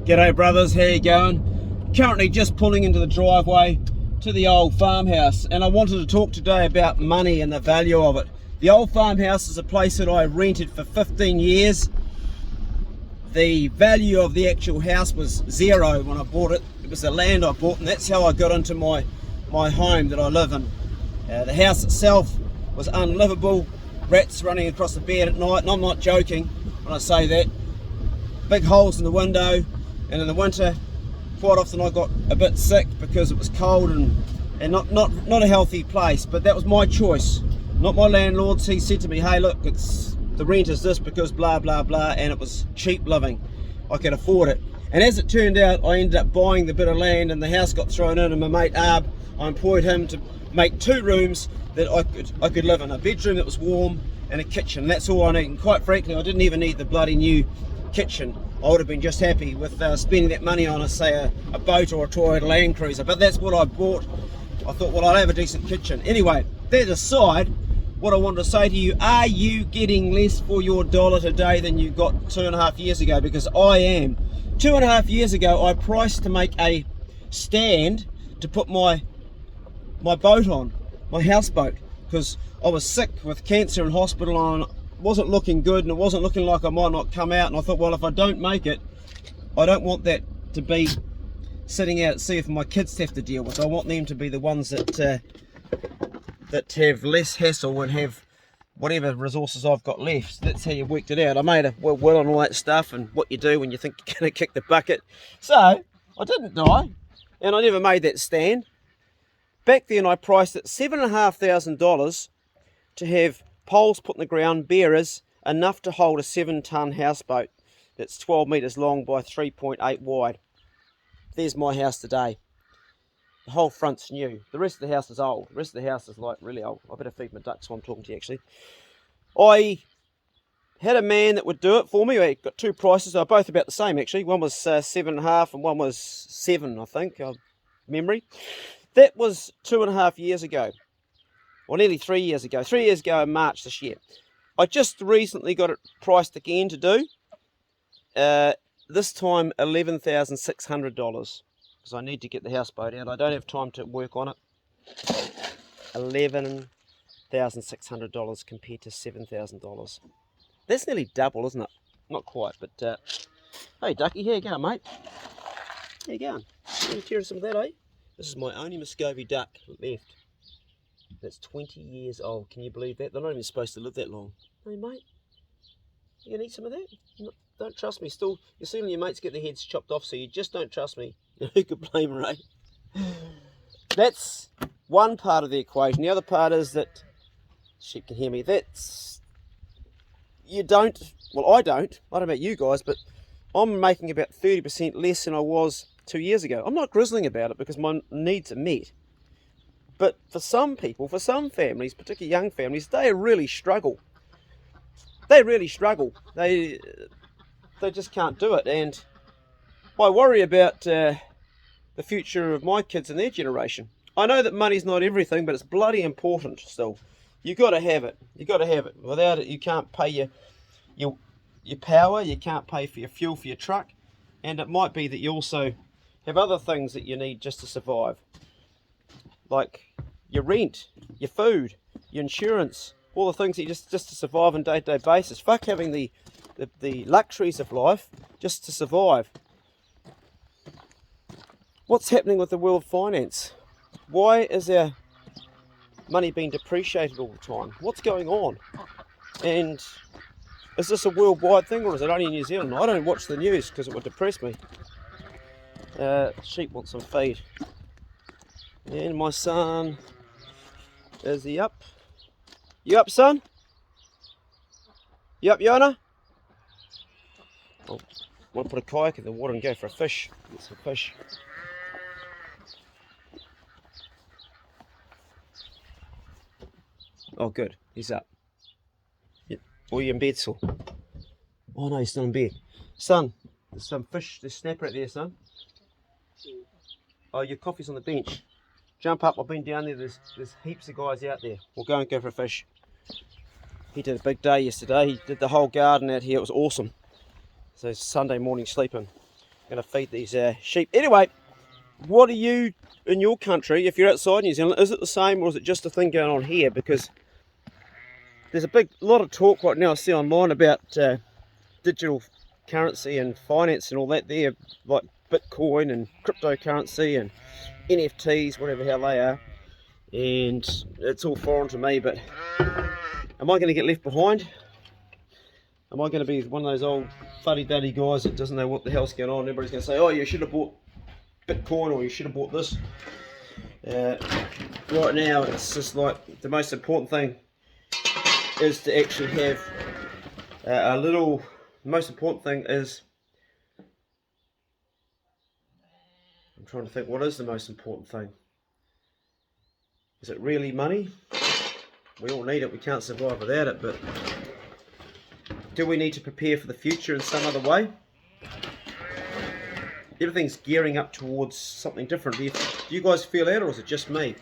G'day brothers, how you going? Currently just pulling into the driveway to the old farmhouse, and I wanted to talk today about money and the value of it. The old farmhouse is a place that I rented for 15 years. The value of the actual house was zero when I bought it. It was the land I bought, and that's how I got into my home that I live in. The house itself was unlivable. Rats running across the bed at night, and I'm not joking when I say that. Big holes in the window, and in the winter quite often I got a bit sick because it was cold and not a healthy place. But that was my choice, not my landlord's. He said to me, hey look, the rent is this because blah blah blah, and it was cheap living. I could afford it. And as it turned out, I ended up buying the bit of land, and the house got thrown in, and my mate Arb, I employed him to make 2 rooms that I could live in, a bedroom that was warm and a kitchen. That's all I need, and quite frankly I didn't even need the bloody new kitchen. I would have been just happy with spending that money on a boat or a Toyota Land Cruiser, but that's what I bought. I thought, well, I'll have a decent kitchen. Anyway, that aside, what I wanted to say to you, are you getting less for your dollar today than you got 2.5 years ago? Because I am. 2.5 years ago I priced to make a stand to put my boat on, my houseboat, because I was sick with cancer in hospital and wasn't looking good, and it wasn't looking like I might not come out. And I thought, well, if I don't make it, I don't want that to be sitting out at sea for my kids to have to deal with. I want them to be the ones that have less hassle and have whatever resources I've got left. So that's how you worked it out. I made a will and all that stuff, and what you do when you think you're going to kick the bucket. So I didn't die, and I never made that stand. Back then I priced it $7,500 to have poles put in the ground, bearers, enough to hold a 7-ton houseboat that's 12 metres long by 3.8 wide. There's my house today. The whole front's new. The rest of the house is old. The rest of the house is like really old. I better feed my ducks while I'm talking to you actually. I had a man that would do it for me. I got 2 prices. They were both about the same actually. One was 7.5 and one was 7, I think, memory. That was 2.5 years ago. Well, nearly 3 years ago. 3 years ago in March this year. I just recently got it priced again to do. This time $11,600, because I need to get the houseboat out. I don't have time to work on it. $11,600 compared to $7,000. That's nearly double, isn't it? Not quite, but hey Ducky, how you going, mate? How you going? You tearing some of that, eh? This is my only Muscovy duck left. That's 20 years old. Can you believe that? They're not even supposed to live that long. Hey mate, you gonna eat some of that? No, don't trust me. Still, you're seeing your mates get their heads chopped off, so you just don't trust me. Who could blame her, eh? That's one part of the equation. The other part is that, sheep can hear me, that's, you don't, well I don't know about you guys, but I'm making about 30% less than I was 2 years ago. I'm not grizzling about it because my needs are met. But for some people, for some families, particularly young families, they really struggle. They really struggle. They just can't do it. And I worry about the future of my kids and their generation. I know that money's not everything, but it's bloody important still. You've got to have it. You've got to have it. Without it, you can't pay your power. You can't pay for your fuel for your truck. And it might be that you also have other things that you need just to survive. Like your rent, your food, your insurance, all the things that you just to survive on a day-to-day basis. Fuck having the luxuries of life just to survive. What's happening with the world finance? Why is our money being depreciated all the time? What's going on? And is this a worldwide thing, or is it only in New Zealand? I don't watch the news because it would depress me. Sheep want some feed. And my son, is he up? You up, son? You up, Yona? I want to put a kayak in the water and go for a fish. Get some fish. Oh good, he's up. Yep. Or you in bed still? Oh no, he's still in bed. Son, there's some fish, there's snapper out there, son. Oh, your coffee's on the bench. Jump up, I've been down there, there's heaps of guys out there. We'll go and go for a fish. He did a big day yesterday, he did the whole garden out here, it was awesome. So Sunday morning sleeping. going to feed these sheep. Anyway, what are you in your country, if you're outside New Zealand, is it the same or is it just a thing going on here? Because there's a lot of talk right now I see online about digital currency and finance and all that there, like Bitcoin and cryptocurrency and NFTs, whatever hell they are, and it's all foreign to me. But am I going to get left behind? Am I going to be one of those old fuddy-duddy guys that doesn't know what the hell's going on? Everybody's going to say, oh, you should have bought Bitcoin or you should have bought this. Right now it's just like the most important thing is to actually have the most important thing is, I'm trying to think, what is the most important thing? Is it really money? We all need it, we can't survive without it, but do we need to prepare for the future in some other way? Everything's gearing up towards something different. Do you guys feel that, or is it just me?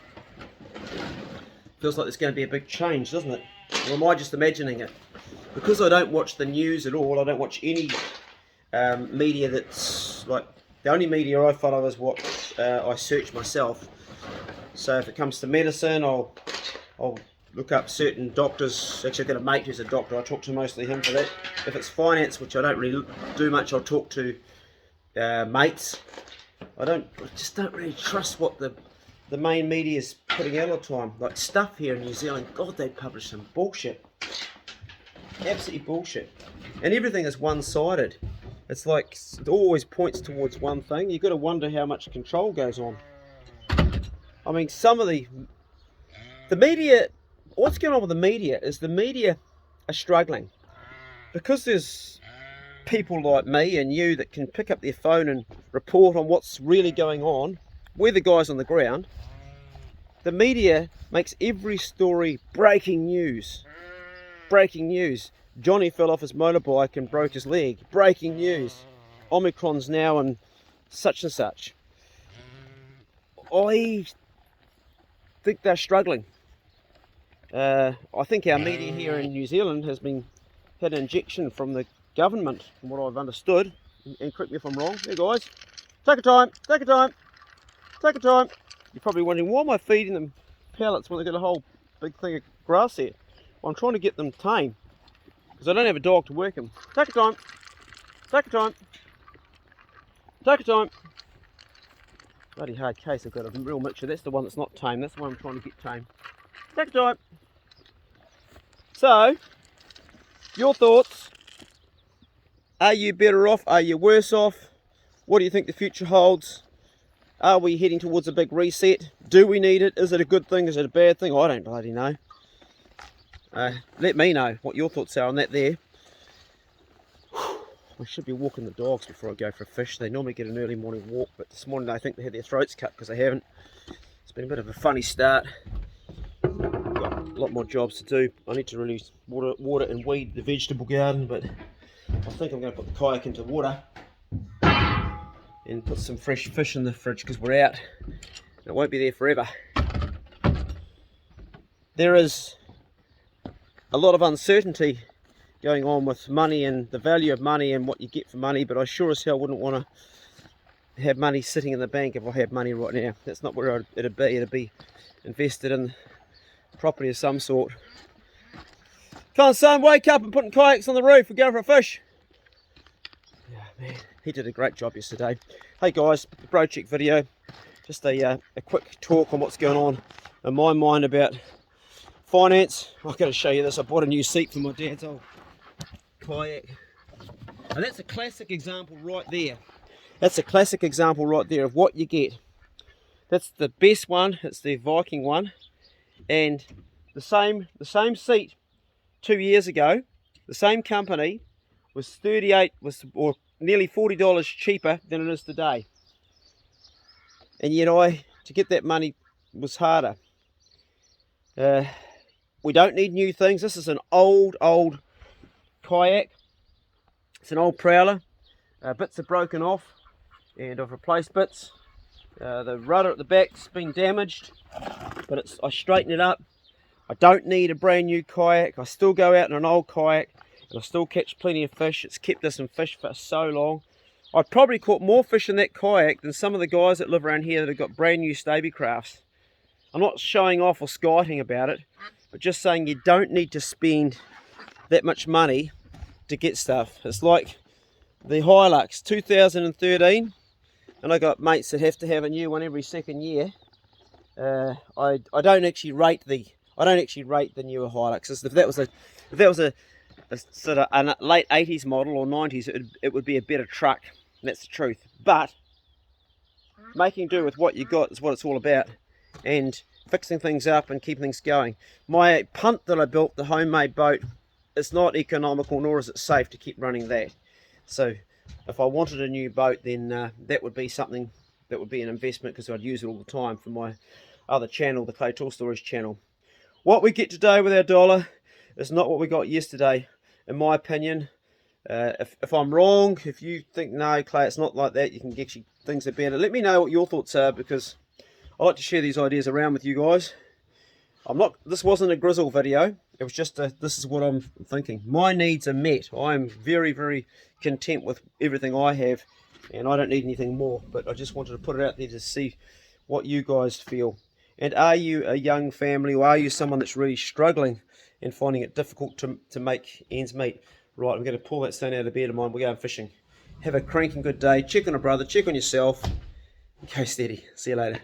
Feels like there's going to be a big change, doesn't it? Or am I just imagining it? Because I don't watch the news at all, I don't watch any media that's like, the only media I follow is what I search myself. So if it comes to medicine, I'll look up certain doctors. Actually, I've got a mate who's a doctor, I talk to mostly him for that. If it's finance, which I don't really do much, I'll talk to mates. I just don't really trust what the main media is putting out all the time. Like stuff here in New Zealand, God, they publish some bullshit. Absolutely bullshit. And everything is one-sided. It's like it always points towards one thing. You've got to wonder how much control goes on. I mean, some of the media, what's going on with the media is the media are struggling. Because there's people like me and you that can pick up their phone and report on what's really going on. We're the guys on the ground. The media makes every story breaking news. Breaking news. Johnny fell off his motorbike and broke his leg. Breaking news. Omicron's now and such and such. I think they're struggling. I think our media here in New Zealand had an injection from the government, from what I've understood. And correct me if I'm wrong. Here, guys. Take a time. Take a time. Take a time. You're probably wondering, why am I feeding them pellets when they've got a whole big thing of grass here? Well, I'm trying to get them tame, because I don't have a dog to work them. Take a time. Take a time. Take a time. Bloody hard case. I've got a real mixture. That's the one that's not tame. That's the one I'm trying to get tame. Take a time. So, your thoughts. Are you better off? Are you worse off? What do you think the future holds? Are we heading towards a big reset? Do we need it? Is it a good thing? Is it a bad thing? I don't bloody know. Let me know what your thoughts are on that there. I should be walking the dogs before I go for a fish. They normally get an early morning walk, but this morning I think they had their throats cut because they haven't. It's been a bit of a funny start. Got a lot more jobs to do. I need to really water and weed the vegetable garden, but I think I'm going to put the kayak into water and put some fresh fish in the fridge because we're out. It won't be there forever. There is a lot of uncertainty going on with money and the value of money and what you get for money, but I sure as hell wouldn't want to have money sitting in the bank if I had money right now. That's not where it'd be. It'd be invested in property of some sort. Come on, son, wake up and putting kayaks on the roof. We're going for a fish. Yeah, man, he did a great job yesterday. Hey guys, the bro check video. Just a quick talk on what's going on in my mind about finance. I've got to show you this. I bought a new seat for my dad's old kayak. And that's a classic example right there. That's a classic example right there of what you get. That's the best one. It's the Viking one. And the same seat 2 years ago, the same company was or nearly $40 cheaper than it is today. And yet to get that money was harder. We don't need new things. This is an old kayak. It's an old prowler. Bits are broken off and I've replaced bits. The rudder at the back's been damaged, but I straightened it up. I don't need a brand new kayak. I still go out in an old kayak and I still catch plenty of fish. It's kept us in fish for so long. I've probably caught more fish in that kayak than some of the guys that live around here that have got brand new Stabie crafts. I'm not showing off or skiting about it, but just saying you don't need to spend that much money to get stuff. It's like the Hilux 2013, and I got mates that have to have a new one every second year. I don't actually rate the newer Hiluxes. If that was a sort of a late 80s model or 90s, it would be a better truck. That's the truth. But making do with what you got is what it's all about, and fixing things up and keeping things going. My punt that I built, the homemade boat, it's not economical, nor is it safe to keep running that. So if I wanted a new boat, then that would be something that would be an investment, because I'd use it all the time for my other channel, the Clay Tool Storage channel. What we get today with our dollar is not what we got yesterday, in my opinion. If I'm wrong, if you think, no, Clay, it's not like that, you can get things are better, let me know what your thoughts are, because I like to share these ideas around with you guys. This wasn't a grizzle video, it was just this is what I'm thinking. My needs are met. I'm very, very content with everything I have, and I don't need anything more, but I just wanted to put it out there to see what you guys feel. And are you a young family, or are you someone that's really struggling and finding it difficult to make ends meet? Right, I'm going to pull that stone out of bed of mine. We're going fishing. Have a cranking good day. Check on a brother, check on yourself. Go steady. See you later.